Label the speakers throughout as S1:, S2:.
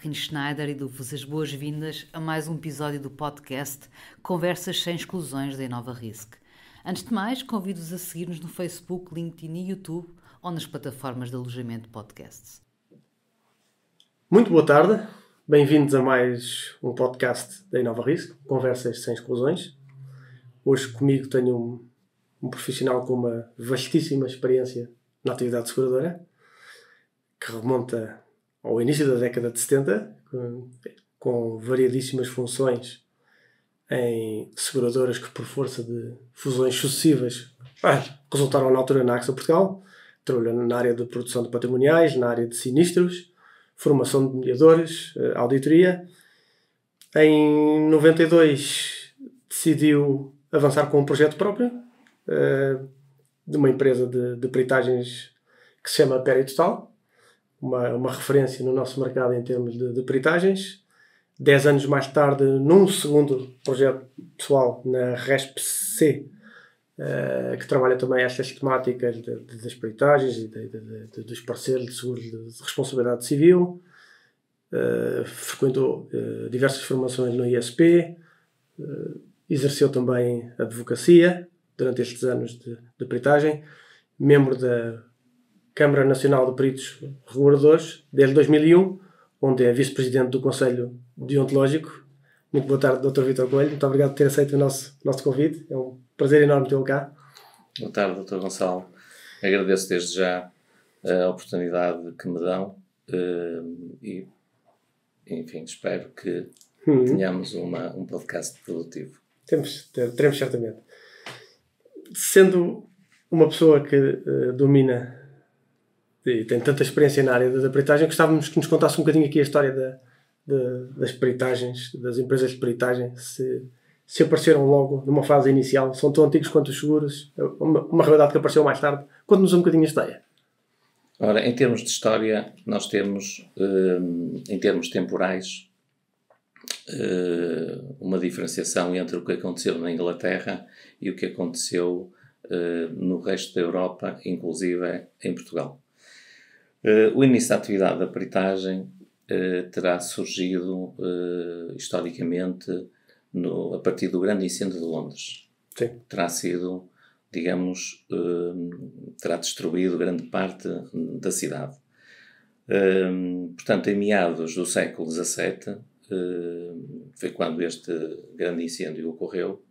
S1: Kathleen Schneider e dou-vos as boas-vindas a mais um episódio do podcast Conversas Sem Exclusões da Inova Risk. Antes de mais, convido-vos a seguir-nos no Facebook, LinkedIn e YouTube ou nas plataformas de alojamento de podcasts.
S2: Muito boa tarde, bem-vindos a mais um podcast da Inova Risk, Conversas Sem Exclusões. Hoje comigo tenho um profissional com uma vastíssima experiência na atividade seguradora, que remonta ao início da década de 70, com variadíssimas funções em seguradoras que, por força de fusões sucessivas, resultaram na altura na AXA Portugal. Trabalhou na área de produção de patrimoniais, na área de sinistros, formação de mediadores, auditoria. Em 92 decidiu avançar com um projeto próprio de uma empresa de peritagens que se chama Peritotal, uma referência no nosso mercado em termos de peritagens. 10 anos mais tarde, num segundo projeto pessoal na RESP-C, que trabalha também estas temáticas das peritagens e dos parceiros de seguros de responsabilidade civil. Frequentou diversas formações no ISP, exerceu também advocacia durante estes anos de peritagem, membro da Câmara Nacional de Peritos Reguladores desde 2001, onde é vice-presidente do Conselho Deontológico. Muito boa tarde, Dr. Vítor Coelho. Muito obrigado por ter aceito o nosso convite. É um prazer enorme tê-lo cá.
S3: Boa tarde, Dr. Gonçalo. Agradeço desde já a oportunidade que me dão e, enfim, espero que tenhamos um podcast produtivo.
S2: Teremos certamente. Sendo uma pessoa que domina e tem tanta experiência na área da peritagem, gostávamos que nos contasse um bocadinho aqui a história das peritagens, das empresas de peritagem, se apareceram logo numa fase inicial, são tão antigos quanto os seguros, uma realidade que apareceu mais tarde. Conte-nos um bocadinho a história.
S3: Ora, em termos de história, nós temos, em termos temporais, uma diferenciação entre o que aconteceu na Inglaterra e o que aconteceu no resto da Europa, inclusive em Portugal. O início da atividade da peritagem terá surgido historicamente a partir do grande incêndio de Londres.
S2: Sim.
S3: Terá sido, digamos, terá destruído grande parte da cidade. Portanto, em meados do século XVII, foi quando este grande incêndio ocorreu,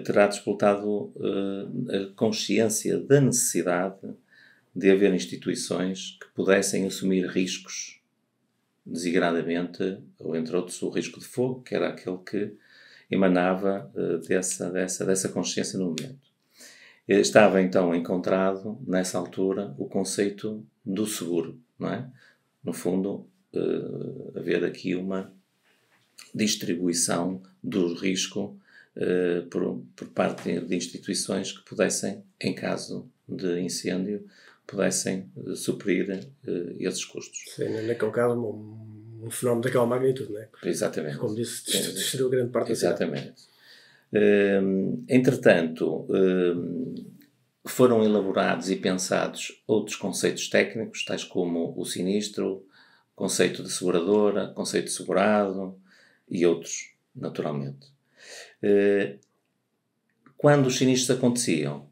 S3: terá disputado a consciência da necessidade de haver instituições que pudessem assumir riscos desigradamente, ou entre outros o risco de fogo, que era aquele que emanava dessa consciência no momento. Estava então encontrado, nessa altura, o conceito do seguro, não é? No fundo, haver aqui uma distribuição do risco por parte de instituições que pudessem, em caso de incêndio, pudessem suprir esses custos.
S2: Sim, naquele caso, um fenómeno daquela magnitude, não é?
S3: Exatamente.
S2: Como disse, destruiu grande parte da cidade.
S3: Exatamente. Entretanto, foram elaborados e pensados outros conceitos técnicos, tais como o sinistro, conceito de seguradora, conceito de segurado e outros, naturalmente. Quando os sinistros aconteciam,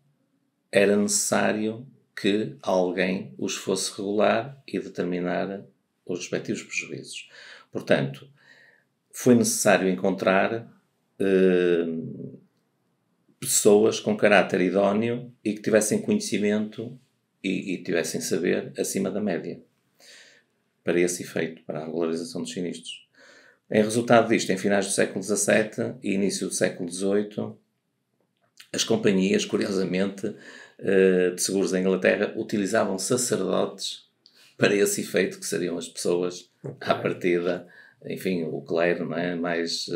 S3: era necessário que alguém os fosse regular e determinar os respectivos prejuízos. Portanto, foi necessário encontrar pessoas com caráter idóneo e que tivessem conhecimento e tivessem saber acima da média para esse efeito, para a regularização dos sinistros. Em resultado disto, em finais do século XVII e início do século XVIII, as companhias, curiosamente, de seguros da Inglaterra utilizavam sacerdotes para esse efeito, que seriam as pessoas à partida, enfim, o clero, não é? mais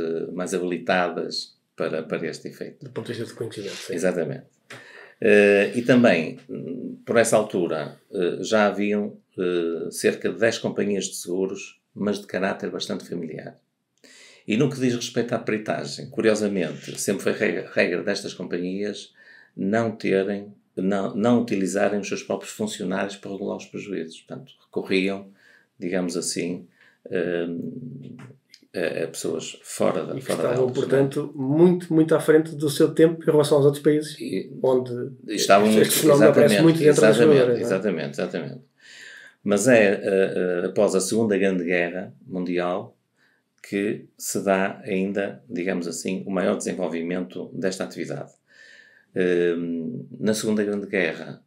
S3: habilitadas para este efeito.
S2: Do ponto de vista de conhecimento, sim.
S3: Exatamente. E também, por essa altura, já haviam cerca de 10 companhias de seguros, mas de caráter bastante familiar. E no que diz respeito à peritagem, curiosamente, sempre foi regra destas companhias não utilizarem os seus próprios funcionários para regular os prejuízos. Portanto, recorriam, digamos assim, a pessoas fora da
S2: E que
S3: fora
S2: estavam,
S3: delas,
S2: portanto, muito, muito à frente do seu tempo em relação aos outros países, onde
S3: estavam
S2: este fenómeno aparece muito dentro das jogadoras.
S3: Exatamente. Mas após a Segunda Grande Guerra Mundial que se dá ainda, digamos assim, o maior desenvolvimento desta atividade. Na Segunda Grande Guerra,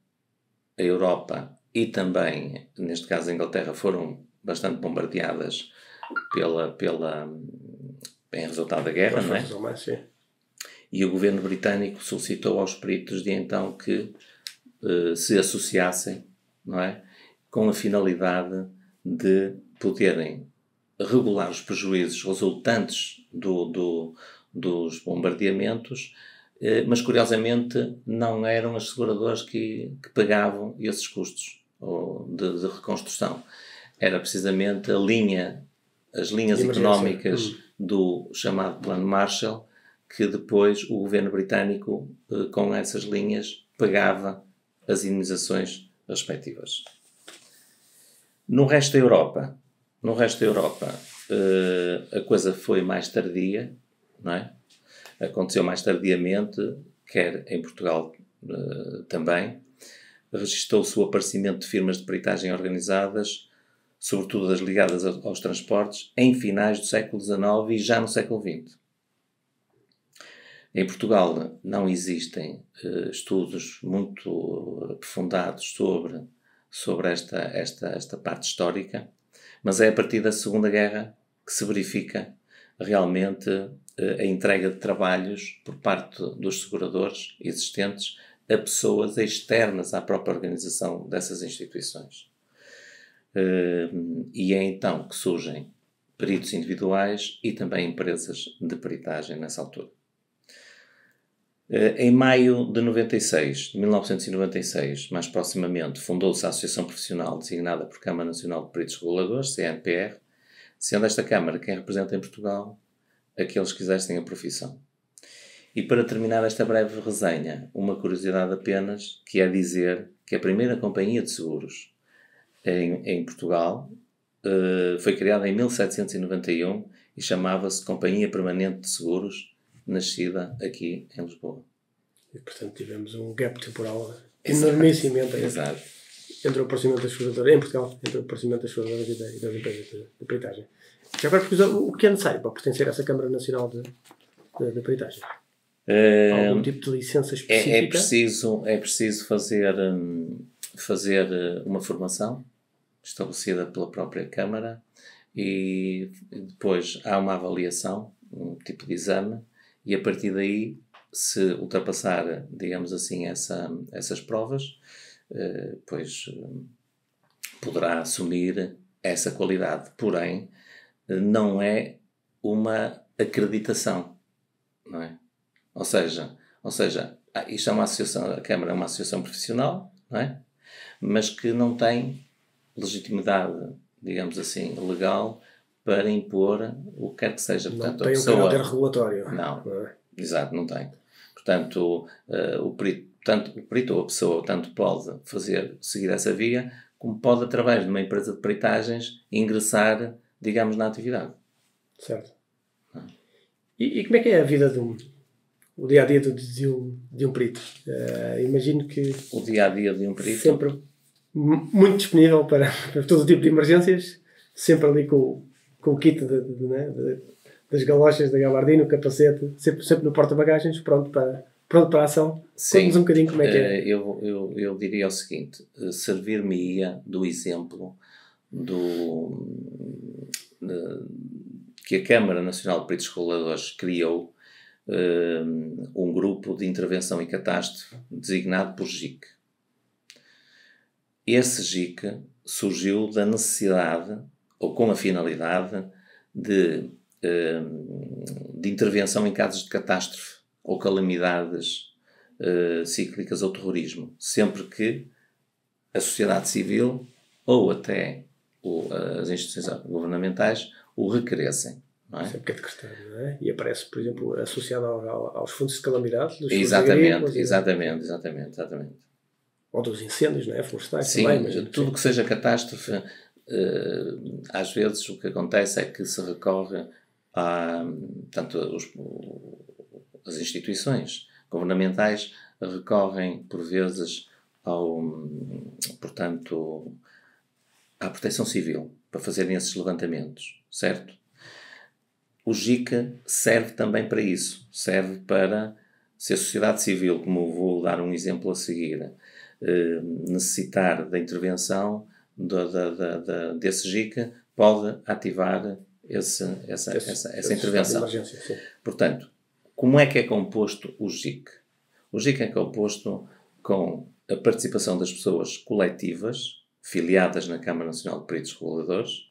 S3: a Europa e também, neste caso a Inglaterra, foram bastante bombardeadas em resultado da guerra, não é? E o governo britânico solicitou aos peritos de então que se associassem, não é? Com a finalidade de poderem regular os prejuízos resultantes dos bombardeamentos, mas curiosamente não eram as seguradoras que pagavam esses custos de reconstrução. Era precisamente as linhas económicas do chamado Plano Marshall, que depois o governo britânico, com essas linhas, pagava as indemnizações respectivas. No resto da Europa, a coisa foi mais tardia, não é? Aconteceu mais tardiamente, quer em Portugal também. Registou-se o aparecimento de firmas de peritagem organizadas, sobretudo as ligadas aos transportes, em finais do século XIX e já no século XX. Em Portugal não existem estudos muito aprofundados sobre esta parte histórica, mas é a partir da Segunda Guerra que se verifica realmente a entrega de trabalhos por parte dos seguradores existentes a pessoas externas à própria organização dessas instituições. E é então que surgem peritos individuais e também empresas de peritagem nessa altura. Em maio de 1996, mais proximamente, fundou-se a Associação Profissional designada por Câmara Nacional de Peritos Reguladores, CNPR, sendo esta Câmara quem representa em Portugal aqueles que exercem a profissão. E para terminar esta breve resenha, uma curiosidade apenas, que é dizer que a primeira companhia de seguros em Portugal foi criada em 1791 e chamava-se Companhia Permanente de Seguros, nascida aqui em Lisboa.
S2: E, portanto, tivemos um gap temporal enormíssimo entre o aparecimento das seguradoras em Portugal, entre o aparecimento das seguradoras e das empresas de peritagem. Já agora, o que é necessário para pertencer a essa Câmara Nacional de Peritagem? Algum tipo de licença específica?
S3: É preciso fazer uma formação estabelecida pela própria Câmara e depois há uma avaliação, um tipo de exame, e a partir daí, se ultrapassar, digamos assim, essas provas, pois poderá assumir essa qualidade. Porém, não é uma acreditação, não é? Ou seja, isto é uma associação, a Câmara é uma associação profissional, não é? Mas que não tem legitimidade, digamos assim, legal para impor o que quer que seja.
S2: Portanto, não tem um caráter regulatório.
S3: Não é? Exato, não tem. Portanto, o perito ou a pessoa tanto pode seguir essa via, como pode, através de uma empresa de peritagens, ingressar, digamos, na atividade.
S2: Certo. E como é que é a vida o dia-a-dia de um perito? Imagino que...
S3: O dia-a-dia de um perito...
S2: Sempre muito disponível para todo tipo de emergências, sempre ali com o kit das galochas, da gabardina, o capacete, sempre no porta-bagagens, pronto para a ação. Conta-nos um bocadinho como é que é.
S3: Eu diria o seguinte, servir-me-ia do exemplo que a Câmara Nacional de Peritos Reguladores criou um grupo de intervenção em catástrofe designado por GIC. Esse GIC surgiu da necessidade, ou com a finalidade, de intervenção em casos de catástrofe ou calamidades cíclicas ou terrorismo, sempre que a sociedade civil ou até as instituições governamentais o requeressem. Não é?
S2: Sempre que é decretado, não é? E aparece, por exemplo, associado aos fundos de calamidade dos
S3: exatamente.
S2: Ou dos incêndios, não é? Florestais.
S3: Sim,
S2: também,
S3: tudo que seja catástrofe às vezes o que acontece é que se recorre a, tanto as instituições governamentais recorrem por vezes portanto, à proteção civil para fazerem esses levantamentos, certo? O JIC serve também para isso, serve para, se a sociedade civil, como vou dar um exemplo a seguir, necessitar da intervenção desse JIC, pode ativar essa intervenção. Portanto, como é que é composto o JIC? O JIC é composto com a participação das pessoas coletivas, filiadas na Câmara Nacional de Peritos Reguladores,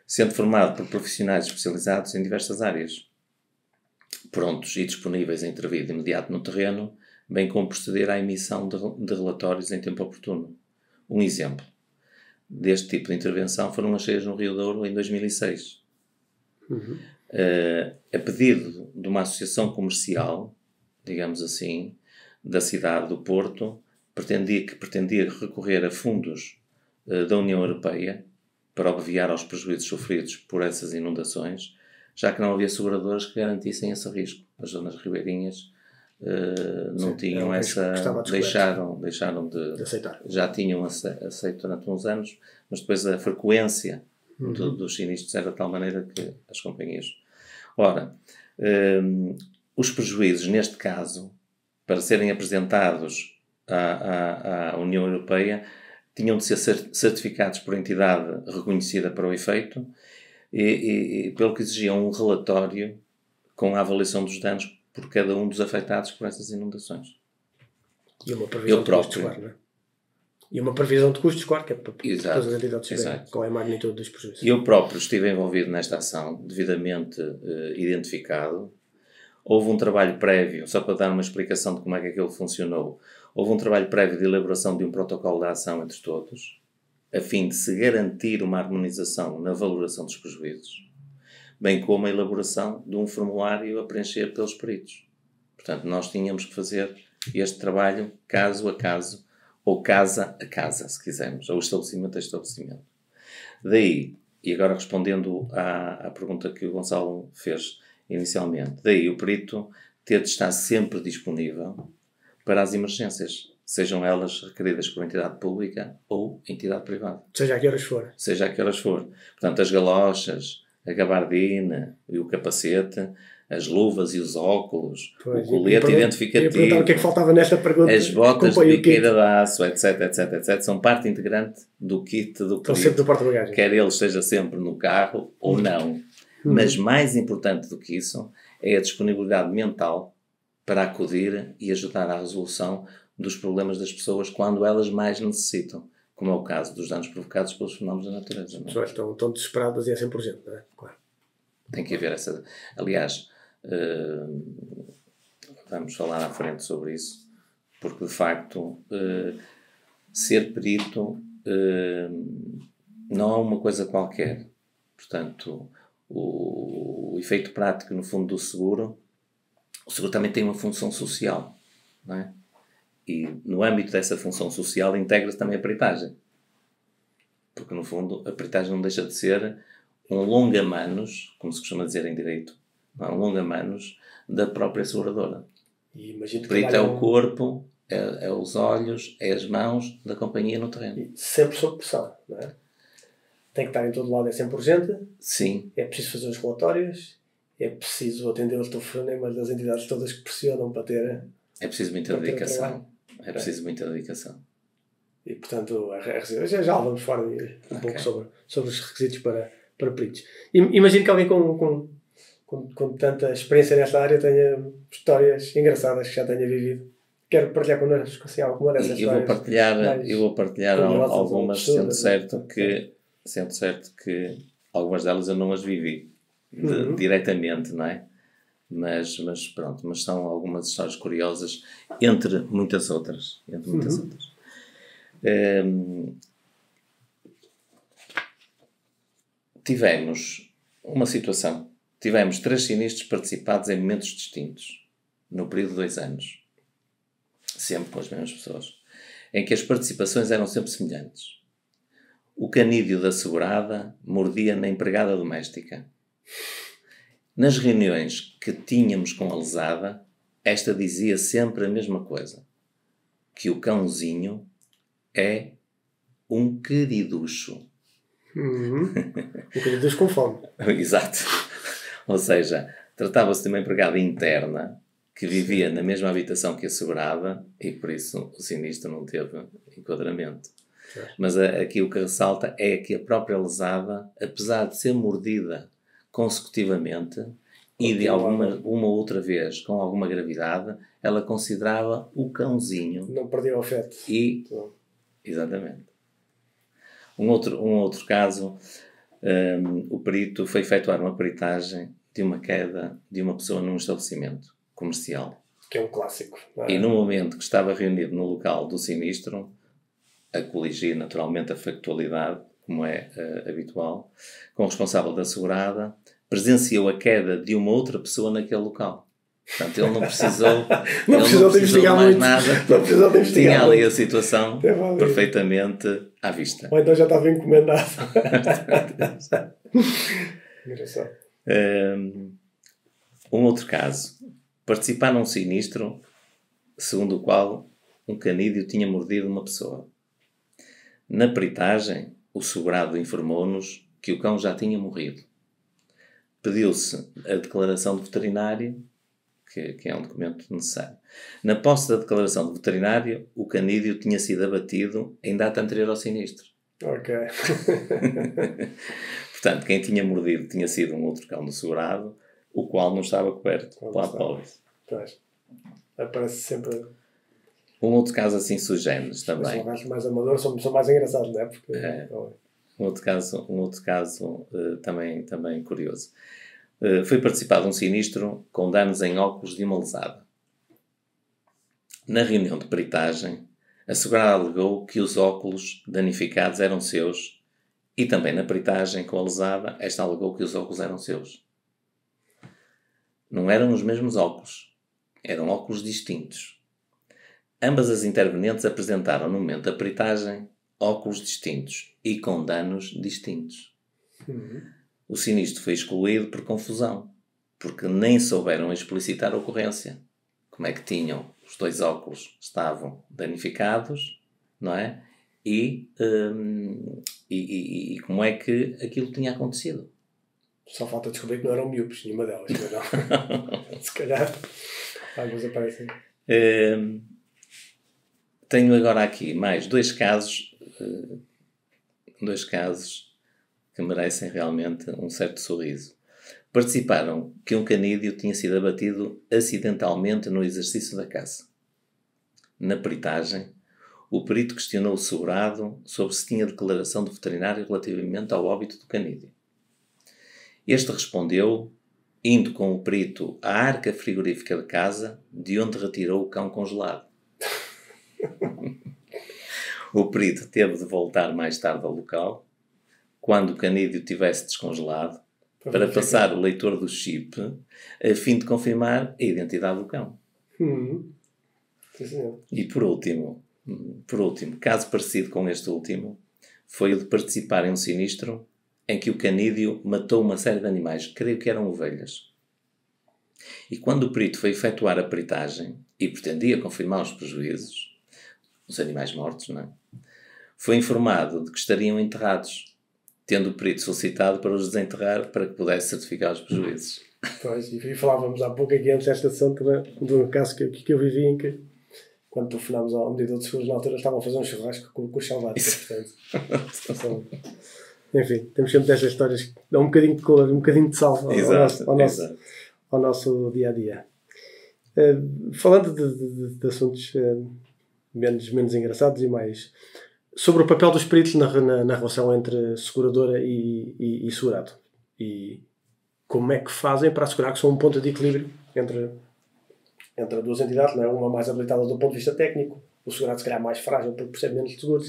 S3: sendo formado por profissionais especializados em diversas áreas, prontos e disponíveis a intervir de imediato no terreno, bem como proceder à emissão de relatórios em tempo oportuno. Um exemplo deste tipo de intervenção foram as cheias no Rio Douro em 2006. A pedido de uma associação comercial, digamos assim, da cidade do Porto, que pretendia recorrer a fundos da União Europeia para obviar aos prejuízos sofridos por essas inundações, já que não havia seguradoras que garantissem esse risco. As zonas ribeirinhas não tinham essa... Deixaram de aceitar. Já tinham aceito durante uns anos, mas depois a frequência dos sinistros era de tal maneira que as companhias... Ora, os prejuízos, neste caso, para serem apresentados à União Europeia, tinham de ser certificados por entidade reconhecida para o efeito e pelo que exigiam um relatório com a avaliação dos danos por cada um dos afetados por essas inundações.
S2: E uma previsão de custos, claro, não é? E uma previsão de custos, claro, que é para todas as entidades saberem qual é a magnitude dos prejuízos.
S3: Eu próprio estive envolvido nesta ação, devidamente identificado. Houve um trabalho prévio, só para dar uma explicação de como é que aquilo funcionou, houve um trabalho prévio de elaboração de um protocolo de ação entre todos, a fim de se garantir uma harmonização na valoração dos prejuízos, bem como a elaboração de um formulário a preencher pelos peritos. Portanto, nós tínhamos que fazer este trabalho caso a caso, ou casa a casa, se quisermos, ou estabelecimento a estabelecimento. Daí, e agora respondendo à pergunta que o Gonçalo fez inicialmente, daí o perito ter de estar sempre disponível para as emergências, sejam elas requeridas por entidade pública ou entidade privada.
S2: Seja a que horas for.
S3: Seja a que horas for. Portanto, as galochas, a gabardina e o capacete, as luvas e os óculos, o colete identificativo,
S2: o que é que faltava nesta pergunta,
S3: as botas de biqueira de aço, etc, etc, etc, são parte integrante do kit do perito. Estão
S2: sempre no porta-bagagens.
S3: Quer ele esteja sempre no carro ou não. Mas mais importante do que isso é a disponibilidade mental para acudir e ajudar à resolução dos problemas das pessoas quando elas mais necessitam, como é o caso dos danos provocados pelos fenómenos da natureza. As
S2: pessoas estão desesperadas e é sempre urgente, não é? Claro.
S3: Tem que haver essa... Aliás, vamos falar à frente sobre isso, porque de facto ser perito não é uma coisa qualquer. Portanto, o efeito prático, no fundo, do seguro, o seguro também tem uma função social, não é? E no âmbito dessa função social integra-se também a peritagem. Porque, no fundo, a peritagem não deixa de ser um longa-manos, como se costuma dizer em direito, não é? Um longa-manos da própria seguradora.
S2: E imagino que
S3: o perito é o corpo, é os olhos, é as mãos da companhia no terreno.
S2: E sempre sob pressão, não é? Tem que estar em todo lado, é sempre urgente.
S3: Sim.
S2: É preciso fazer os relatórios, é preciso atender os telefonemas das entidades todas que pressionam para ter...
S3: É preciso muita dedicação. É preciso muita dedicação.
S2: E, portanto, já vamos falar um pouco sobre os requisitos para peritos. Imagino que alguém com tanta experiência nesta área tenha histórias engraçadas que já tenha vivido. Quero partilhar connosco assim, alguma dessas histórias.
S3: Eu vou partilhar algumas, sendo certo que algumas delas eu não as vivi diretamente, não é? Mas pronto, mas são algumas histórias curiosas, entre muitas outras. Tivemos uma situação. Tivemos 3 sinistros participados em momentos distintos, no período de 2 anos. Sempre com as mesmas pessoas. Em que as participações eram sempre semelhantes. O canídeo da segurada mordia na empregada doméstica. Nas reuniões que tínhamos com a lesada, esta dizia sempre a mesma coisa. Que o cãozinho é um queriducho.
S2: Um queriducho com fome.
S3: Exato. Ou seja, tratava-se de uma empregada interna que vivia na mesma habitação que a segurada e por isso o sinistro não teve enquadramento. Mas aqui o que ressalta é que a própria lesada, apesar de ser mordida consecutivamente e de uma outra vez com alguma gravidade, ela considerava o cãozinho.
S2: Não perdia o afeto.
S3: Exatamente. Um outro caso, o perito foi efetuar uma peritagem de uma queda de uma pessoa num estabelecimento comercial.
S2: Que é um clássico. Não é?
S3: E no momento que estava reunido no local do sinistro, a coligir naturalmente a factualidade, como é habitual, com o responsável da segurada, presenciou a queda de uma outra pessoa naquele local. Portanto, ele não precisou,
S2: não precisou de investigar
S3: mais
S2: muito.
S3: nada.
S2: Não precisou de investigar
S3: Tinha ali
S2: muito.
S3: a situação perfeitamente à vista.
S2: Ou então já estava encomendado. Engraçado.
S3: Um outro caso. Participar num sinistro segundo o qual um canídeo tinha mordido uma pessoa. Na peritagem, o segurado informou-nos que o cão já tinha morrido. Pediu-se a declaração do veterinário, que é um documento necessário. Na posse da declaração do veterinário, o canídeo tinha sido abatido em data anterior ao sinistro.
S2: Ok.
S3: Portanto, quem tinha mordido tinha sido um outro cão do segurado, o qual não estava coberto pela apólice.
S2: Aparece sempre...
S3: Um outro caso assim sugêneres também.
S2: São mais amadores, são mais engraçados, não é? Porque,
S3: Um outro caso também curioso. Foi participado um sinistro com danos em óculos de uma lesada. Na reunião de peritagem, a segurada alegou que os óculos danificados eram seus e também na peritagem com a lesada, esta alegou que os óculos eram seus. Não eram os mesmos óculos. Eram óculos distintos. Ambas as intervenientes apresentaram no momento da peritagem óculos distintos e com danos distintos. O sinistro foi excluído por confusão, porque nem souberam explicitar a ocorrência. Como é que tinham os dois óculos estavam danificados, não é? E como é que aquilo tinha acontecido.
S2: Só falta descobrir que não eram miúpes, nenhuma delas. Não. Se calhar, alguns aparecem.
S3: Tenho agora aqui mais dois casos que merecem realmente um certo sorriso. Participaram que um canídeo tinha sido abatido acidentalmente no exercício da caça. Na peritagem, o perito questionou o segurado sobre se tinha declaração do veterinário relativamente ao óbito do canídeo. Este respondeu, indo com o perito à arca frigorífica de casa, de onde retirou o cão congelado. O perito teve de voltar mais tarde ao local, quando o canídeo tivesse descongelado, para passar o leitor do chip, a fim de confirmar a identidade do cão. E por último, caso parecido com este último, foi o de participar em um sinistro em que o canídeo matou uma série de animais, creio que eram ovelhas. E quando o perito foi efetuar a peritagem e pretendia confirmar os prejuízos, os animais mortos, não é? Foi informado de que estariam enterrados, tendo o perito solicitado para os desenterrar para que pudesse certificar os prejuízos.
S2: Pois, e falávamos há pouco aqui antes desta sessão de um caso que eu vivi em que, quando telefonámos ao medidor de seguros, na altura estavam a fazer um churrasco com os salvados. Portanto, enfim, temos sempre destas histórias que dão um bocadinho de cor, um bocadinho de sal ao nosso dia-a-dia. Falando de assuntos menos engraçados e mais... sobre o papel dos peritos na relação entre seguradora e segurado. E como é que fazem para assegurar que são um ponto de equilíbrio entre duas entidades, não é? Uma mais habilitada do ponto de vista técnico, o segurado se calhar mais frágil porque percebe menos de seguros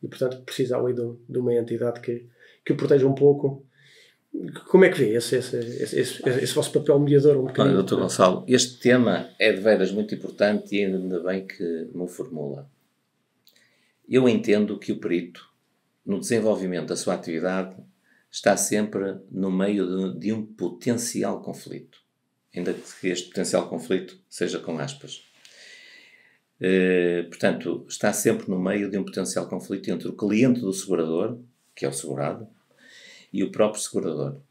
S2: e portanto precisa ali de uma entidade que o proteja um pouco. Como é que vê esse vosso papel mediador?
S3: Olha, Dr. Gonçalo, este tema é de veras muito importante e ainda bem que me formula. Eu entendo que o perito no desenvolvimento da sua atividade, está sempre no meio de um potencial conflito. Ainda que este potencial conflito seja com aspas. Portanto, está sempre no meio de um potencial conflito entre o cliente do segurador, que é o segurado, e o próprio segurador.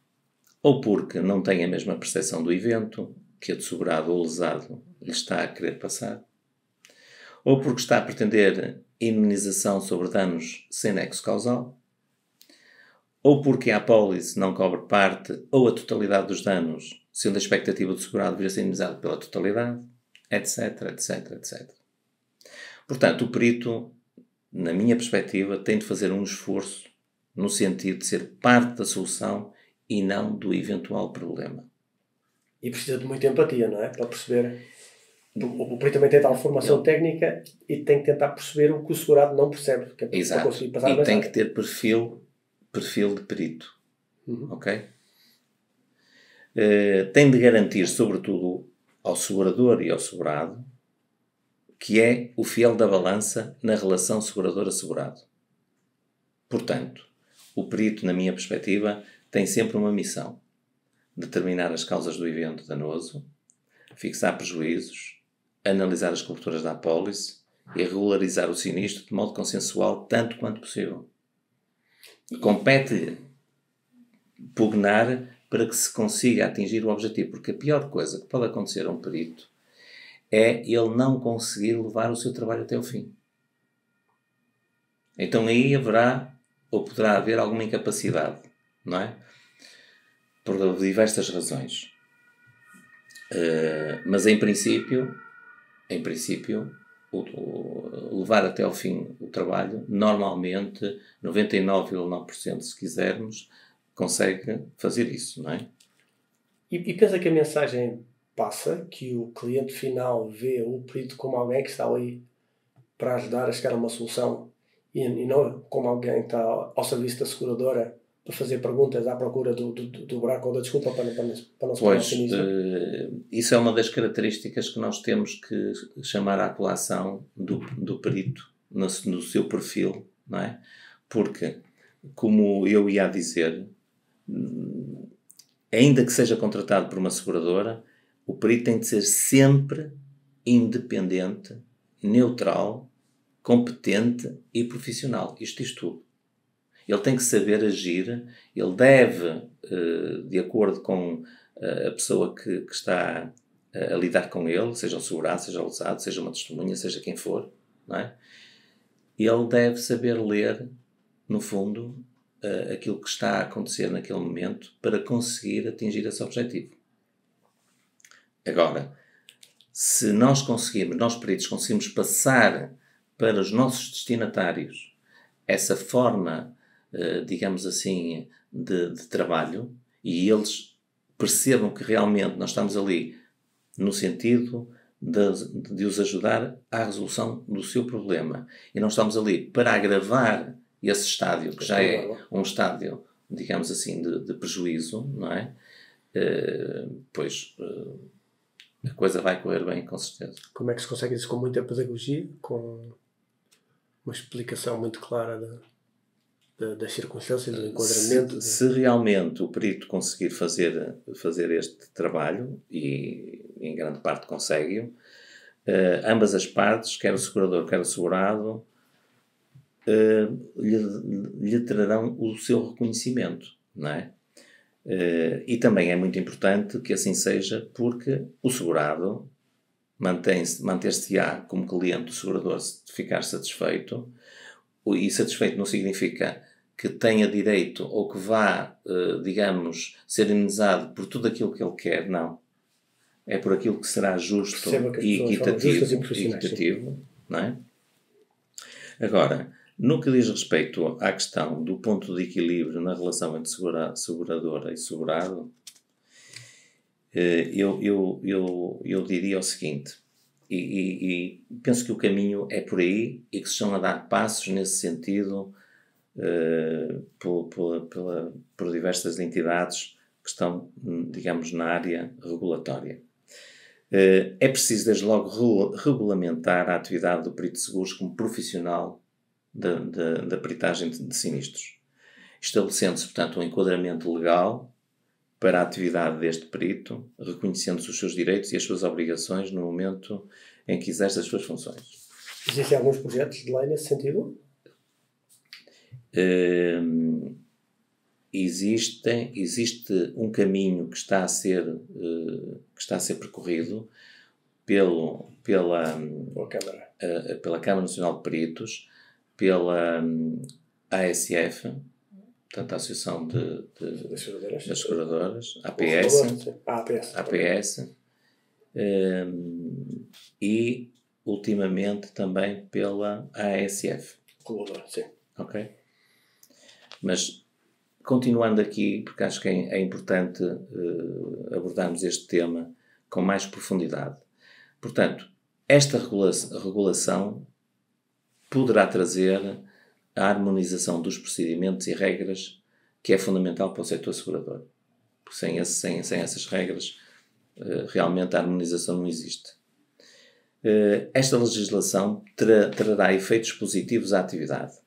S3: Ou porque não tem a mesma percepção do evento que a do segurado ou lesado lhe está a querer passar, ou porque está a pretender indemnização sobre danos sem nexo causal, ou porque a apólice não cobre parte ou a totalidade dos danos, sendo a expectativa do segurado vir a ser indemnizado pela totalidade, etc, etc, etc. Portanto, o perito, na minha perspectiva, tem de fazer um esforço no sentido de ser parte da solução e não do eventual problema.
S2: E precisa de muita empatia, não é? Para perceber. O perito também tem tal formação técnica e tem que tentar perceber o que o segurado não percebe. Que é
S3: exato.
S2: Para conseguir passar
S3: e tem que ter perfil de perito. Ok? Tem de garantir, sobretudo, ao segurador e ao segurado, que é o fiel da balança na relação segurador-assegurado. Portanto, o perito, na minha perspectiva, tem sempre uma missão: determinar as causas do evento danoso, fixar prejuízos, analisar as coberturas da apólice e regularizar o sinistro de modo consensual tanto quanto possível. Compete-lhe pugnar para que se consiga atingir o objetivo, porque a pior coisa que pode acontecer a um perito é ele não conseguir levar o seu trabalho até o fim. Então aí haverá, ou poderá haver, alguma incapacidade, não é? Por diversas razões. Mas em princípio, levar até ao fim o trabalho, normalmente, 99,9% se quisermos, consegue fazer isso, não é?
S2: E pensa que a mensagem passa, que o cliente final vê o perito como alguém que está ali para ajudar a chegar a uma solução e não como alguém que está ao serviço da seguradora para fazer perguntas à procura do buraco ou da desculpa para não se pagar o sinistro.
S3: Isso é uma das características que nós temos que chamar à colação do perito no seu perfil, não é? Porque, como eu ia dizer, ainda que seja contratado por uma seguradora, o perito tem de ser sempre independente, neutral, competente e profissional. Isto diz tudo. Ele tem que saber agir, ele deve, de acordo com a pessoa que está a lidar com ele, seja o segurado, seja o lesado, seja uma testemunha, seja quem for, não é? Ele deve saber ler, no fundo, aquilo que está a acontecer naquele momento para conseguir atingir esse objetivo. Agora, se nós peritos conseguimos passar para os nossos destinatários essa forma, digamos assim, de trabalho, e eles percebam que realmente nós estamos ali no sentido de os ajudar à resolução do seu problema, e não estamos ali para agravar esse estádio, que já é um estádio, digamos assim, de prejuízo, não é? A coisa vai correr bem, com certeza.
S2: Como é que se consegue isso? Com muita pedagogia, com uma explicação muito clara das circunstâncias, do enquadramento?
S3: Se realmente o perito conseguir fazer este trabalho, e em grande parte consegue-o, ambas as partes, quer o segurador, quer o segurado, lhe trarão o seu reconhecimento, não é? E também é muito importante que assim seja, porque o segurado manter-se-á como cliente do segurador se ficar satisfeito, e satisfeito não significa que tenha direito ou que vá, digamos, ser indemnizado por tudo aquilo que ele quer, não. É por aquilo que será justo e equitativo, não é? Agora, no que diz respeito à questão do ponto de equilíbrio na relação entre seguradora e segurado, eu diria o seguinte, e penso que o caminho é por aí e que se estão a dar passos nesse sentido por diversas entidades que estão, digamos, na área regulatória. É preciso, desde logo, regulamentar a atividade do perito de seguros como profissional da peritagem de sinistros, estabelecendo-se, portanto, um enquadramento legal para a atividade deste perito, reconhecendo-se os seus direitos e as suas obrigações no momento em que exerce as suas funções.
S2: Existem alguns projetos de lei nesse sentido?
S3: Existe um caminho que está a ser percorrido pela Câmara Nacional de Peritos, pela ASF, portanto, a Associação das Seguradoras, APS, e ultimamente também pela ASF.
S2: Sim.
S3: Ok? Mas, continuando aqui, porque acho que é importante abordarmos este tema com mais profundidade. Portanto, esta regulação poderá trazer a harmonização dos procedimentos e regras que é fundamental para o setor segurador. Porque sem essas regras, realmente a harmonização não existe. Esta legislação trará efeitos positivos à atividade.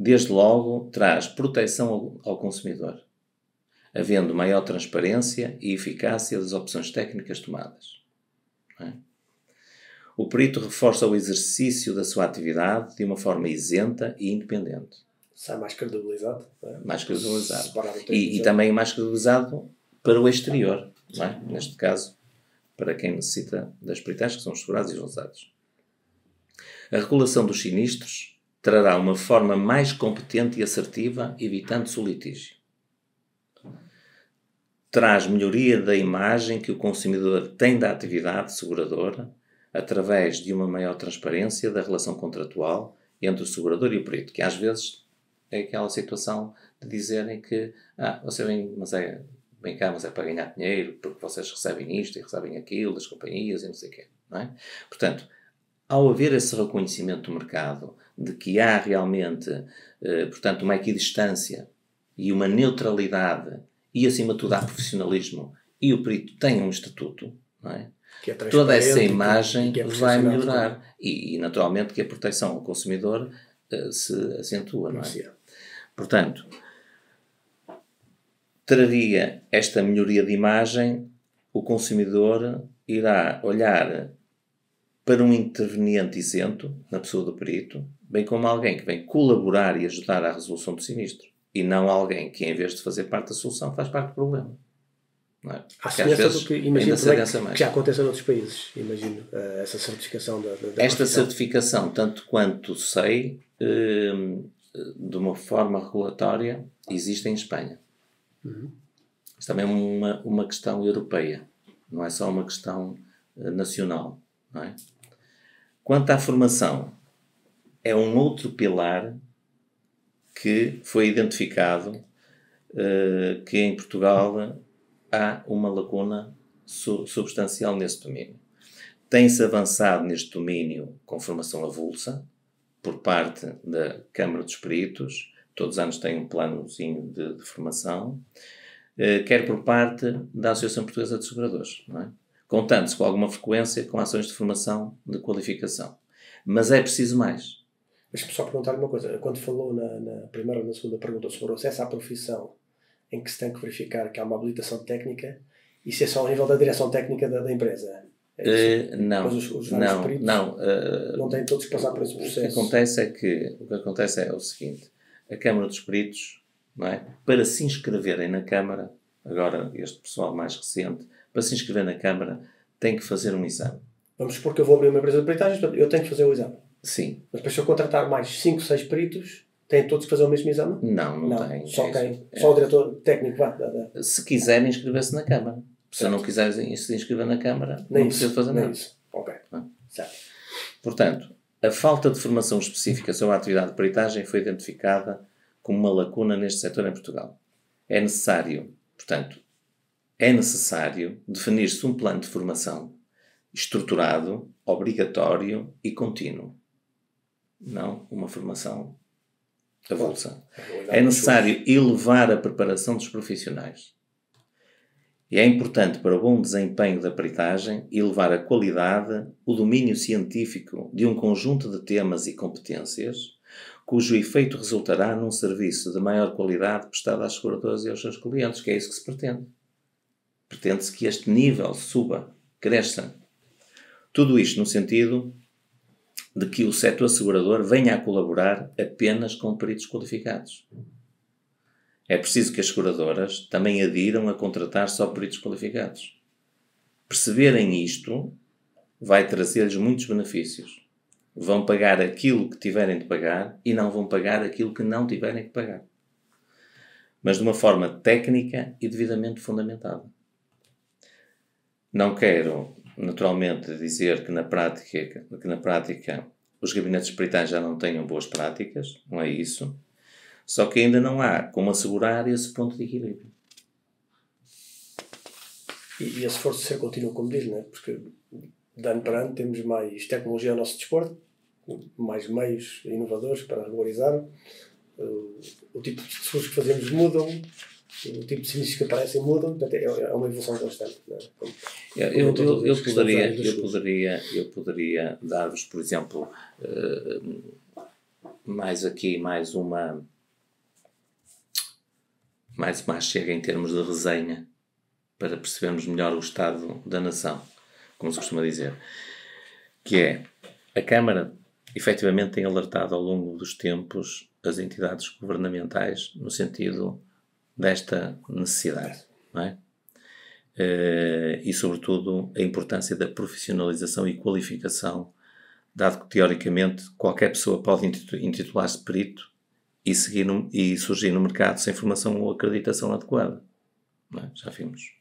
S3: Desde logo, traz proteção ao consumidor, havendo maior transparência e eficácia das opções técnicas tomadas. Não é? O perito reforça o exercício da sua atividade de uma forma isenta e independente.
S2: Sai mais credibilizado. Não é?
S3: Mais credibilizado. E também mais credibilizado para o exterior. Não é? Neste caso, para quem necessita das peritagens, que são os segurados e os lesados. A regulação dos sinistros trará uma forma mais competente e assertiva, evitando-se o litígio. Traz melhoria da imagem que o consumidor tem da atividade seguradora, através de uma maior transparência da relação contratual entre o segurador e o perito, que às vezes é aquela situação de dizerem que você vem cá, mas é para ganhar dinheiro, porque vocês recebem isto e recebem aquilo das companhias e não sei o quê, não é? Portanto, ao haver esse reconhecimento do mercado de que há realmente, portanto, uma equidistância e uma neutralidade e, acima de tudo, há profissionalismo e o perito tem um estatuto, não é? Toda essa imagem vai melhorar e, naturalmente, que a proteção ao consumidor se acentua, não é? Portanto, traria esta melhoria de imagem, o consumidor irá olhar para um interveniente isento, na pessoa do perito, bem como alguém que vem colaborar e ajudar à resolução do sinistro, e não alguém que, em vez de fazer parte da solução, faz parte do problema. Não é?
S2: Há semelhança do que imagino que já acontece em outros países, imagino, essa certificação da
S3: esta certificação, tanto quanto sei, de uma forma regulatória, existe em Espanha. Isto também é uma questão europeia, não é só uma questão nacional, não é? Quanto à formação, é um outro pilar que foi identificado, que em Portugal há uma lacuna substancial nesse domínio. Tem-se avançado neste domínio com formação avulsa, por parte da Câmara dos Peritos, todos os anos tem um planozinho de formação, quer por parte da Associação Portuguesa de Seguradores, não é? Contando-se com alguma frequência com ações de formação de qualificação. Mas é preciso mais.
S2: Deixa-me só perguntar-lhe uma coisa. Quando falou na primeira ou na segunda pergunta sobre o acesso à profissão, em que se tem que verificar que há uma habilitação técnica, isso é só ao nível da direção técnica da empresa?
S3: Não.
S2: Os peritos não têm todos que passar por esse processo.
S3: O que acontece é o seguinte. A Câmara dos Peritos, não é? Para se inscreverem na Câmara, agora este pessoal mais recente, para se inscrever na Câmara, tem que fazer um exame.
S2: Vamos supor que eu vou abrir uma empresa de peritagens, eu tenho que fazer o exame.
S3: Sim.
S2: Mas depois, se eu contratar mais 5, 6 peritos, têm todos que fazer o mesmo exame?
S3: Não tem.
S2: Só o diretor técnico vai.
S3: Se quiserem inscrever-se na Câmara. Se não quiserem se inscrever na Câmara, não precisa fazer nada.
S2: Isso. Ok. Certo.
S3: Portanto, a falta de formação específica sobre a atividade de peritagem foi identificada como uma lacuna neste setor em Portugal. É necessário definir-se um plano de formação estruturado, obrigatório e contínuo. Não uma formação avulsa. É necessário elevar a preparação dos profissionais. E é importante para o bom desempenho da peritagem elevar a qualidade, o domínio científico de um conjunto de temas e competências, cujo efeito resultará num serviço de maior qualidade prestado às seguradoras e aos seus clientes, que é isso que se pretende. Pretende-se que este nível suba, cresça. Tudo isto no sentido de que o setor assegurador venha a colaborar apenas com peritos qualificados. É preciso que as seguradoras também adiram a contratar só peritos qualificados. Perceberem isto vai trazer-lhes muitos benefícios. Vão pagar aquilo que tiverem de pagar e não vão pagar aquilo que não tiverem de pagar. Mas de uma forma técnica e devidamente fundamentada. Não quero, naturalmente, dizer que na prática os gabinetes de peritagem já não tenham boas práticas, não é isso. Só que ainda não há como assegurar esse ponto de equilíbrio.
S2: E esse esforço de ser contínuo, como diz, não é? Porque de ano para ano temos mais tecnologia ao nosso dispor, mais meios inovadores para regularizar, o tipo de seguros que fazemos mudam, o tipo de sinistros que aparecem mudam, portanto é uma evolução constante. Não é?
S3: Eu poderia dar-vos, por exemplo, mais uma chega em termos de resenha, para percebermos melhor o estado da nação, como se costuma dizer, que é, a Câmara efetivamente tem alertado ao longo dos tempos as entidades governamentais no sentido desta necessidade, não é? E sobretudo a importância da profissionalização e qualificação, dado que teoricamente qualquer pessoa pode intitular-se perito e surgir no mercado sem formação ou acreditação adequada, não é? Já vimos.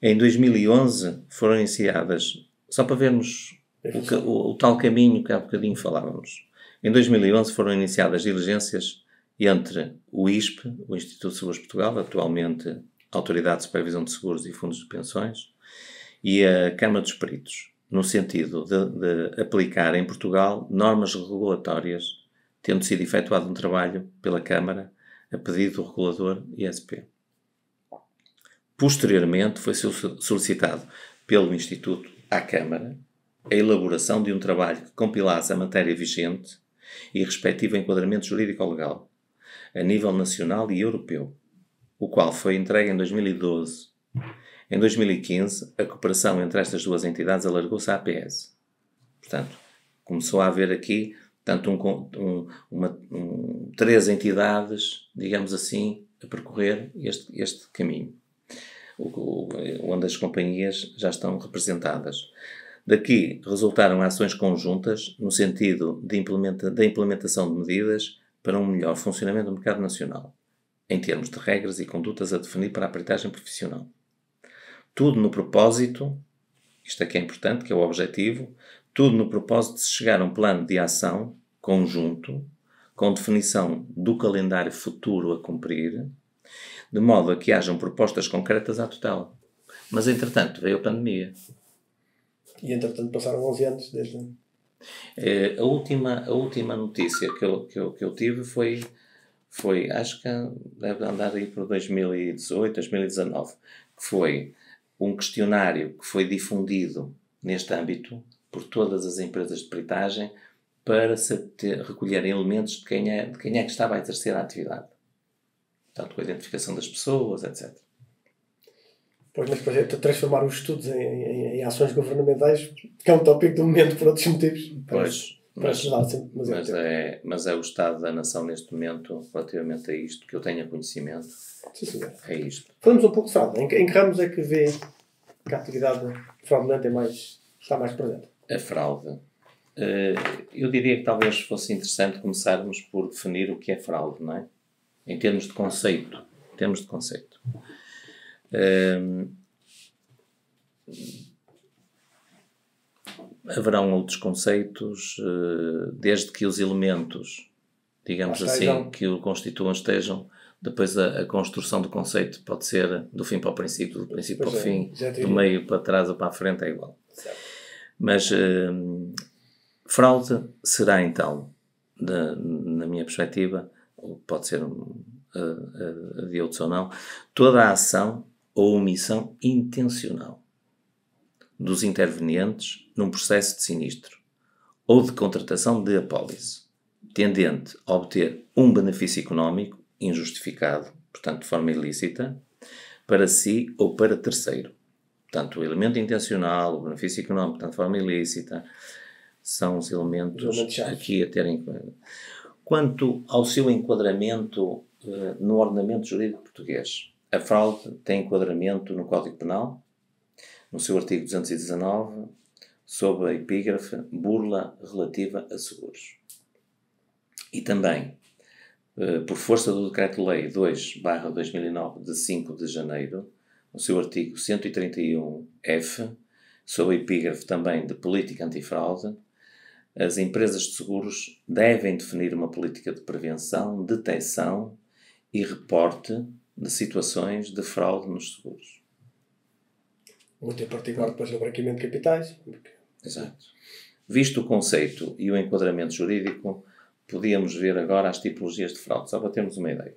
S3: Em 2011 foram iniciadas, só para vermos o tal caminho que há bocadinho falávamos, em 2011 foram iniciadas diligências entre o ISP, o Instituto de Seguros de Portugal, atualmente Autoridade de Supervisão de Seguros e Fundos de Pensões, e a Câmara dos Peritos, no sentido de aplicar em Portugal normas regulatórias, tendo sido efetuado um trabalho pela Câmara a pedido do regulador ISP. Posteriormente, foi solicitado pelo Instituto à Câmara a elaboração de um trabalho que compilasse a matéria vigente e respectivo enquadramento jurídico-legal, a nível nacional e europeu, o qual foi entregue em 2012. Em 2015, a cooperação entre estas duas entidades alargou-se à APS. Portanto, começou a haver aqui três entidades, digamos assim, a percorrer este caminho, onde as companhias já estão representadas. Daqui resultaram ações conjuntas no sentido da implementação de medidas para um melhor funcionamento do mercado nacional, em termos de regras e condutas a definir para a peritagem profissional. Tudo no propósito, isto aqui é importante, que é o objetivo, tudo no propósito de se chegar a um plano de ação conjunto, com definição do calendário futuro a cumprir, de modo a que hajam propostas concretas à tutela. Mas, entretanto, veio a pandemia.
S2: E, entretanto, passaram 11 anos desde...
S3: A última notícia que eu tive foi, acho que deve andar aí por 2018, 2019, que foi um questionário que foi difundido neste âmbito por todas as empresas de peritagem para recolherem elementos de quem é que estava a exercer a atividade. Portanto, com a identificação das pessoas, etc.
S2: Pois, mas depois é transformar os estudos em ações governamentais, que é um tópico do momento por outros motivos.
S3: Pois, mas é o estado da nação neste momento, relativamente a isto, que eu tenha conhecimento.
S2: Sim, senhor.
S3: É isto.
S2: Falamos um pouco de fraude. Em que ramos é que vê que a atividade fraudulenta está mais presente?
S3: A fraude. Eu diria que talvez fosse interessante começarmos por definir o que é fraude, não é? Em termos de conceito. Haverão outros conceitos, desde que os elementos, digamos assim, que o constituam estejam. Depois a construção do conceito pode ser do fim para o princípio, do princípio para o fim, do meio para trás ou para a frente, é igual.
S2: Certo.
S3: Mas fraude será então, na minha perspectiva, pode ser de outros ou não, toda a ação ou omissão intencional dos intervenientes num processo de sinistro ou de contratação de apólice, tendente a obter um benefício económico injustificado, portanto de forma ilícita, para si ou para terceiro. Portanto, o elemento intencional, o benefício económico, portanto de forma ilícita, são os elementos aqui a terem em conta. Quanto ao seu enquadramento no ordenamento jurídico português, a fraude tem enquadramento no Código Penal, no seu artigo 219, sob a epígrafe burla relativa a seguros. E também, por força do Decreto-Lei 2/2009, de 5 de janeiro, no seu artigo 131-F, sob a epígrafe também de política antifraude, as empresas de seguros devem definir uma política de prevenção, detecção e reporte de situações de fraude nos seguros.
S2: Muito em particular depois no branqueamento de capitais.
S3: Exato. Visto o conceito e o enquadramento jurídico, podíamos ver agora as tipologias de fraude, só para termos uma ideia.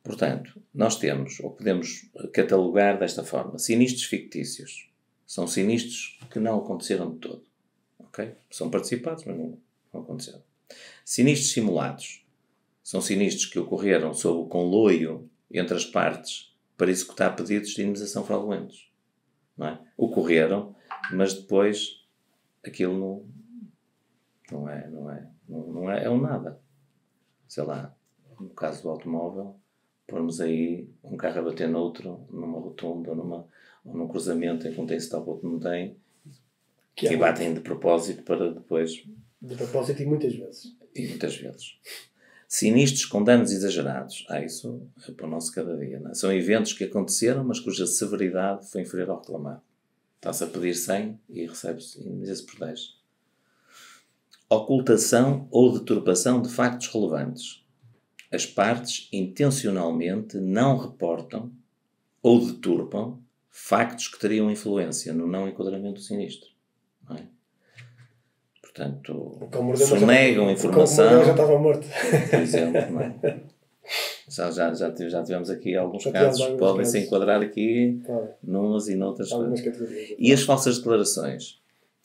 S3: Portanto, nós temos, ou podemos catalogar desta forma, sinistros fictícios. São sinistros que não aconteceram de todo. Okay? São participados, mas não aconteceram. Sinistros simulados. São sinistros que ocorreram sob o conluio entre as partes para executar pedidos de indemnização fraudulentos. Não é? Ocorreram, mas depois aquilo não é um nada. Sei lá, no caso do automóvel, pormos aí um carro a bater noutro, numa rotunda ou num cruzamento em que um tem stop, outro não tem, que batem de propósito para depois...
S2: De propósito e muitas vezes.
S3: Sinistros com danos exagerados. Isso é para o nosso cada dia. Não é? São eventos que aconteceram, mas cuja severidade foi inferior ao reclamado. Está-se a pedir 100 e recebe-se indemniza-se por 10. Ocultação ou deturpação de factos relevantes. As partes intencionalmente não reportam ou deturpam factos que teriam influência no não enquadramento do sinistro. Não é? Portanto, sonegam informação.
S2: Já estava morto.
S3: Por exemplo, não é? Já tivemos aqui alguns casos que podem se enquadrar aqui numas e noutras coisas. E as falsas declarações?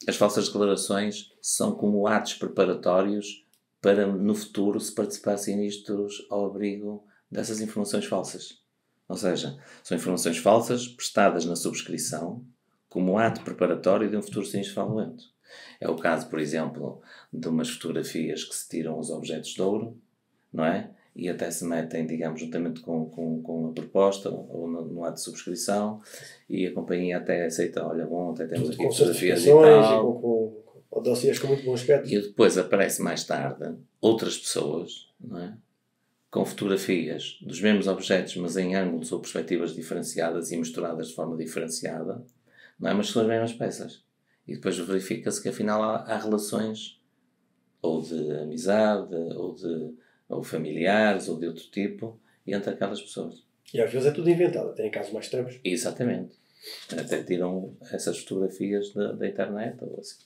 S3: As falsas declarações são como atos preparatórios para, no futuro, se participar sinistros ao abrigo dessas informações falsas. Ou seja, são informações falsas prestadas na subscrição como ato preparatório de um futuro sinistro fraudulento. É o caso, por exemplo, de umas fotografias que se tiram os objetos de ouro, não é? E até se metem, digamos, juntamente com a proposta ou no ato de subscrição, e a companhia até aceita, olha, bom, até temos aqui fotografias e tal.
S2: Com dossiês com muito bom aspecto.
S3: E depois aparece mais tarde outras pessoas, não é? Com fotografias dos mesmos objetos, mas em ângulos ou perspectivas diferenciadas e misturadas de forma diferenciada, não é? Mas são as mesmas peças. E depois verifica-se que afinal há relações ou de amizade, ou familiares, ou de outro tipo, entre aquelas pessoas.
S2: E às vezes é tudo inventado, tem casos mais extremos.
S3: Exatamente. Até tiram essas fotografias da internet ou assim.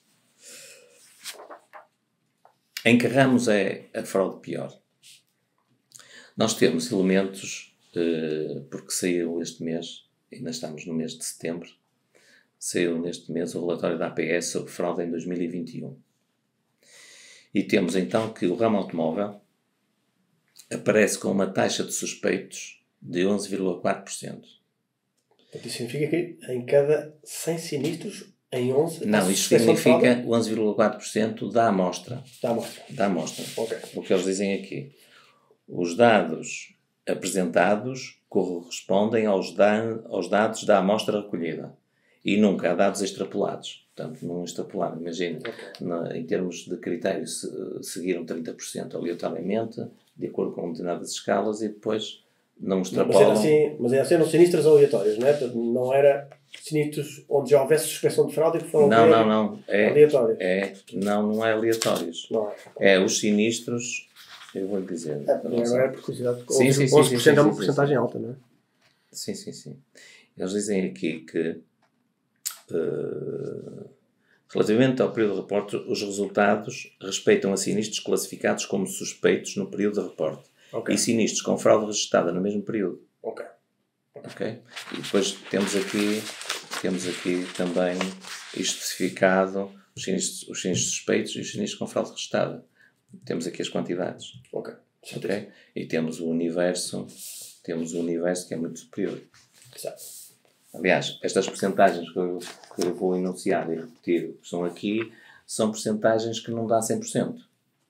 S3: Em que ramos é a fraude pior? Nós temos elementos, porque saiu este mês, ainda estamos no mês de setembro, saiu neste mês o relatório da APS sobre fraude em 2021. E temos então que o ramo automóvel aparece com uma taxa de suspeitos de 11,4%.
S2: Isso significa que em cada 100 sinistros, em 11...
S3: Não, isto significa 11,4% da amostra.
S2: Da amostra.
S3: Okay. O que eles dizem aqui. Os dados apresentados correspondem aos dados da amostra recolhida e nunca a dados extrapolados. Portanto, não extrapolaram. Imagina, em termos de critérios, seguiram 30% aleatoriamente, de acordo com determinadas escalas, e depois não extrapolam.
S2: Mas eram sinistros aleatórios, não é? Não era sinistros onde já houvesse suspeição de fraude e que foram
S3: não.
S2: aleatórios.
S3: Não é aleatórios.
S2: Não é.
S3: É os sinistros, eu vou lhe dizer.
S2: Agora é por curiosidade.
S3: 11%
S2: é uma porcentagem alta, não é?
S3: Sim. Eles dizem aqui que relativamente ao período de reporte, os resultados respeitam a sinistros classificados como suspeitos no período de reporte e sinistros com fraude registrada no mesmo período.
S2: Ok.
S3: E depois temos aqui também especificado os sinistros suspeitos e os sinistros com fraude registrada. Temos aqui as quantidades.
S2: Ok.
S3: Okay? E temos o universo que é muito superior.
S2: Exato.
S3: Aliás, estas percentagens que eu vou enunciar e repetir que estão aqui são percentagens que não dá 100%.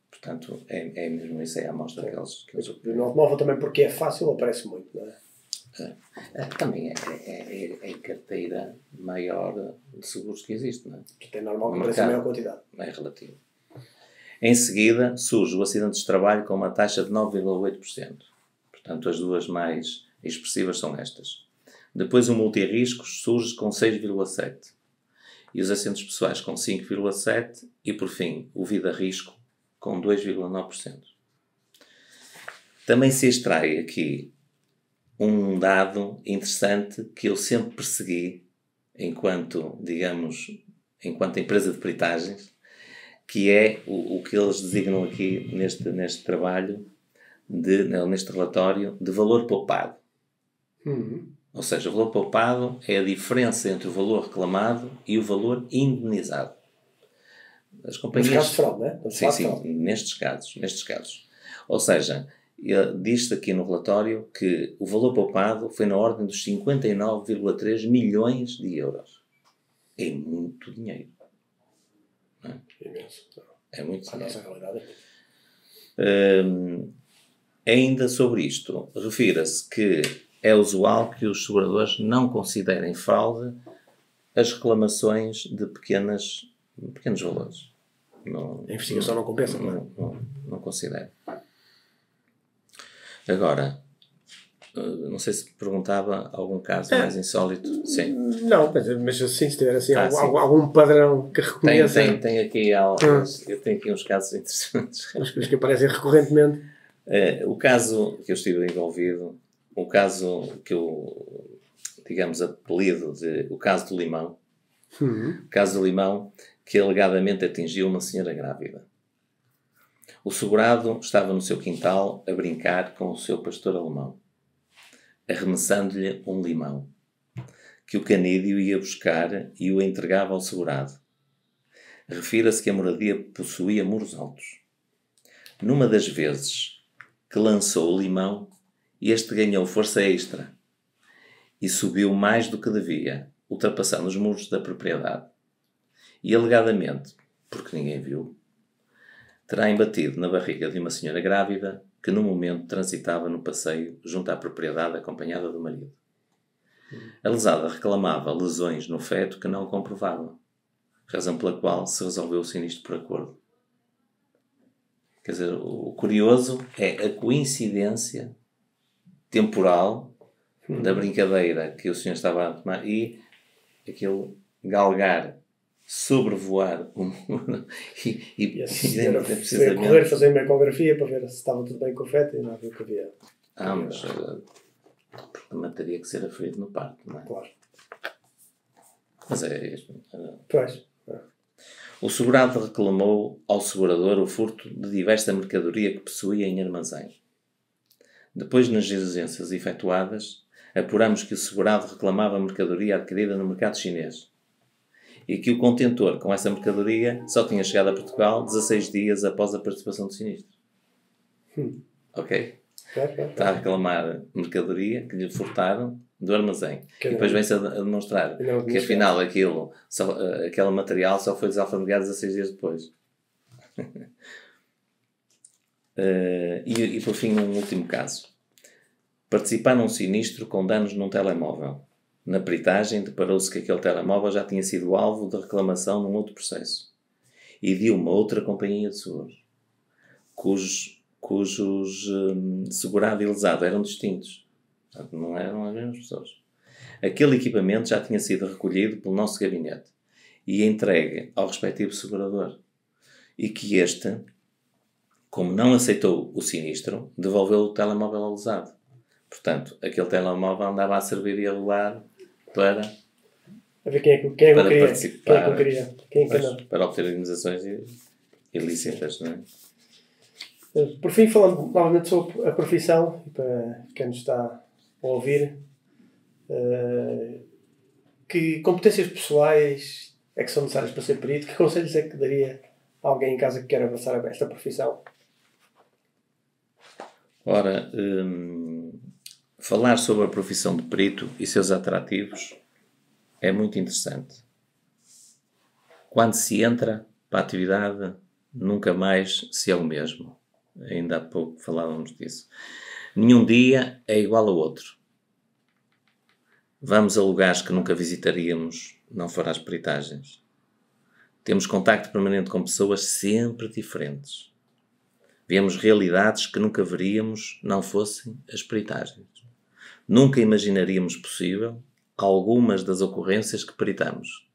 S3: Portanto, é mesmo isso, é a amostra que eles
S2: No automóvel também, porque é fácil, aparece muito, não é?
S3: Também é a carteira maior de seguros que existe, não é?
S2: É normal que apareça a maior quantidade.
S3: É relativo. Em seguida, surge o acidente de trabalho com uma taxa de 9,8%. Portanto, as duas mais expressivas são estas. Depois, o multirriscos surge com 6,7%. E os acidentes pessoais com 5,7%. E, por fim, o vida-risco com 2,9%. Também se extrai aqui um dado interessante que eu sempre persegui enquanto empresa de peritagens, que é o que eles designam aqui neste trabalho, neste relatório, de valor poupado. Ou seja, o valor poupado é a diferença entre o valor reclamado e o valor indenizado. As companhias...
S2: Nos casos de fraude, não é?
S3: Sim, nestes casos. Ou seja, diz-se aqui no relatório que o valor poupado foi na ordem dos 59,3 milhões de euros. É muito dinheiro. Não é?
S2: Imenso.
S3: É muito dinheiro.
S2: A nossa realidade.
S3: Ainda sobre isto, refira-se que é usual que os seguradores não considerem fraude as reclamações de pequenos valores.
S2: A investigação não compensa, não é?
S3: Não considero. Agora, não sei se perguntava algum caso mais insólito. Sim.
S2: Não, mas assim, se tiver assim, algum padrão que reconheça...
S3: Tem aqui alguns... Eu tenho aqui uns casos interessantes.
S2: Os que aparecem recorrentemente.
S3: O caso que eu estive envolvido, o caso que eu, digamos, apelido de o caso do limão. O caso do limão, que alegadamente atingiu uma senhora grávida. O segurado estava no seu quintal a brincar com o seu pastor alemão, arremessando-lhe um limão, que o canídeo ia buscar e o entregava ao segurado. Refira-se que a moradia possuía muros altos. Numa das vezes que lançou o limão, este ganhou força extra e subiu mais do que devia, ultrapassando os muros da propriedade. E alegadamente, porque ninguém viu, terá embatido na barriga de uma senhora grávida que no momento transitava no passeio junto à propriedade acompanhada do marido. A lesada reclamava lesões no feto que não comprovava, razão pela qual se resolveu o sinistro por acordo. Quer dizer, o curioso é a coincidência temporal da brincadeira que o senhor estava a tomar e aquele galgar, sobrevoar o muro e
S2: a senhora foi correr fazer uma ecografia para ver se estava tudo bem com o feto e não havia o que havia.
S3: Mas também teria que ser aferido no parto, não é?
S2: Claro.
S3: Mas é isto.
S2: Pois.
S3: O segurado reclamou ao segurador o furto de diversa mercadoria que possuía em armazém. Depois, nas diligências efetuadas, apuramos que o segurado reclamava mercadoria adquirida no mercado chinês e que o contentor com essa mercadoria só tinha chegado a Portugal 16 dias após a participação do sinistro. Ok? Está a reclamar mercadoria que lhe furtaram do armazém. E depois vem-se a demonstrar que afinal aquele material só foi desalfandeguado 16 dias depois. E por fim, um último caso. Participar num sinistro com danos num telemóvel. Na peritagem, deparou-se que aquele telemóvel já tinha sido alvo de reclamação num outro processo e de uma outra companhia de seguros, cujos segurado e lesado eram distintos. Portanto, não eram as mesmas pessoas. Aquele equipamento já tinha sido recolhido pelo nosso gabinete e entregue ao respectivo segurador. E que este, como não aceitou o sinistro, devolveu o telemóvel ao lesado. Portanto, aquele telemóvel andava a servir e a rolar para...
S2: A ver quem é que queria.
S3: Participar,
S2: quem é que não.
S3: para obter organizações ilícitas, não é?
S2: Por fim, falando novamente sobre a profissão, e para quem nos está a ouvir, que competências pessoais é que são necessárias para ser perito? Que conselhos é que daria alguém em casa que quer abraçar esta profissão?
S3: Ora, falar sobre a profissão de perito e seus atrativos é muito interessante. Quando se entra para a atividade, nunca mais se é o mesmo. Ainda há pouco falávamos disso. Nenhum dia é igual ao outro. Vamos a lugares que nunca visitaríamos, não fora as peritagens. Temos contacto permanente com pessoas sempre diferentes. Vemos realidades que nunca veríamos, não fossem as peritagens. Nunca imaginaríamos possível algumas das ocorrências que peritamos.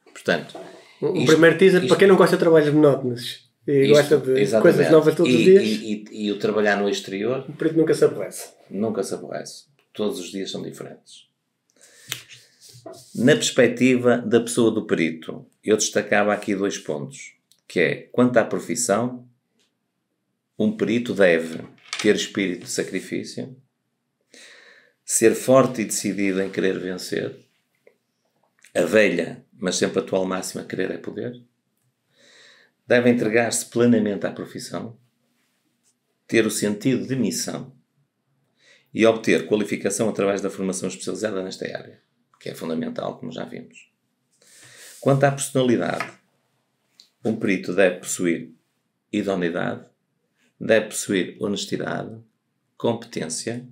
S3: Portanto,
S2: primeiro teaser para quem não gosta de trabalhos monótonos e gosta de coisas novas todos os dias.
S3: E o trabalhar no exterior...
S2: O perito nunca se aborrece.
S3: Nunca se aborrece. Todos os dias são diferentes. Na perspectiva da pessoa do perito, eu destacava aqui 2 pontos, que é, quanto à profissão, um perito deve ter espírito de sacrifício, ser forte e decidido em querer vencer, a velha, mas sempre atual máxima, querer é poder, deve entregar-se plenamente à profissão, ter o sentido de missão e obter qualificação através da formação especializada nesta área, que é fundamental, como já vimos. Quanto à personalidade, um perito deve possuir idoneidade, deve possuir honestidade, competência,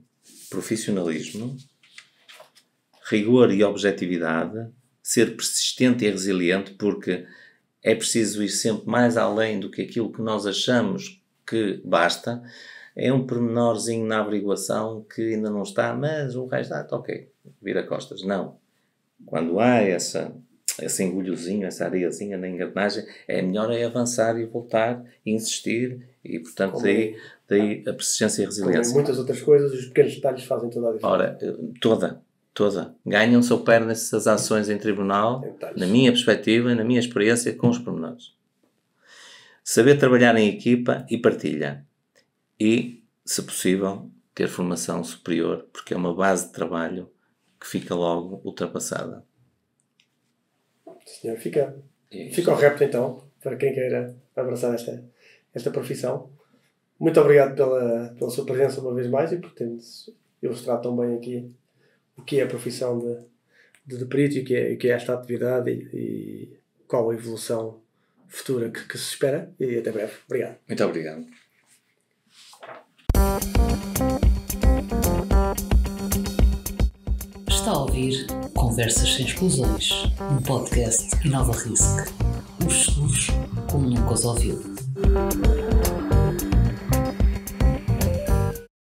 S3: profissionalismo, rigor e objetividade, ser persistente e resiliente, porque é preciso ir sempre mais além do que aquilo que nós achamos que basta. É um pormenorzinho na averiguação que ainda não está, mas o resto está ok, vira costas. Não. Quando há esse engulhozinho, essa areiazinha na engrenagem, é melhor avançar e voltar e insistir e, portanto, daí a persistência e a resiliência.
S2: Muitas outras coisas, os pequenos detalhes fazem toda a diferença.
S3: Ora, toda. Ganham-se ou perdem-se as ações em tribunal, na minha perspectiva, na minha experiência, com os pormenores. Saber trabalhar em equipa e partilha. E, se possível, ter formação superior, porque é uma base de trabalho que fica logo ultrapassada.
S2: Senhor, fica o repto então, para quem queira abraçar esta profissão. Muito obrigado pela sua presença uma vez mais e por ter-nos ilustrado tão bem aqui o que é a profissão de perito e o que é esta atividade e qual a evolução futura que se espera. E até breve. Obrigado.
S3: Muito obrigado.
S1: Está a ouvir Conversas Sem Exclusões, um podcast Inova Risk. Os seguros como nunca os ouviu.